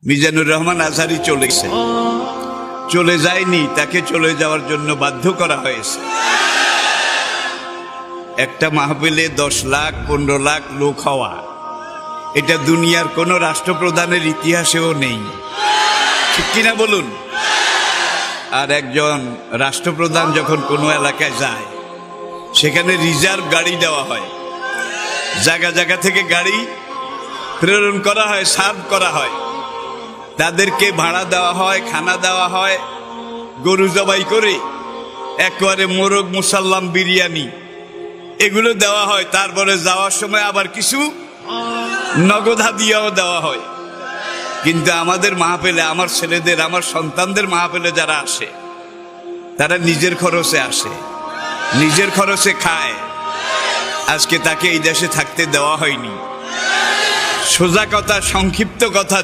মিজানুর রহমান আজহারি চলে যায়নি, তাকে চলে যাওয়ার জন্য বাধ্য করা হয়েছে। একটা মাহফিলে 10 লাখ 15 লাখ লোক হওয়া, এটা দুনিয়ার কোন রাষ্ট্রপ্রধানের ইতিহাসেও নেই, ঠিক কিনা বলুন? আর একজন রাষ্ট্রপ্রধান যখন কোনো এলাকায় যায়, সেখানে রিজার্ভ গাড়ি দেওয়া হয়, জায়গা জায়গা থেকে গাড়ি প্রেরণ করা হয়, সার্ভ করা হয়, তাদেরকে ভাড়া দেওয়া হয়, খানা দেওয়া হয়, গরু জবাই করে একেবারে মোরগ মুসাল্লাম বিরিয়ানি এগুলো দেওয়া হয়। তারপরে যাওয়ার সময় আবার কিছু নগদ হাদিয়াও দেওয়া হয়। কিন্তু আমাদের মাহফিলে, আমার ছেলেদের, আমার সন্তানদের মাহফিলে যারা আসে, তারা নিজের খরচে আসে, নিজের খরচে খায়। আজকে তাকে এই দেশে থাকতে দেওয়া হয়নি। সোজা কথা, সংক্ষিপ্ত কথা,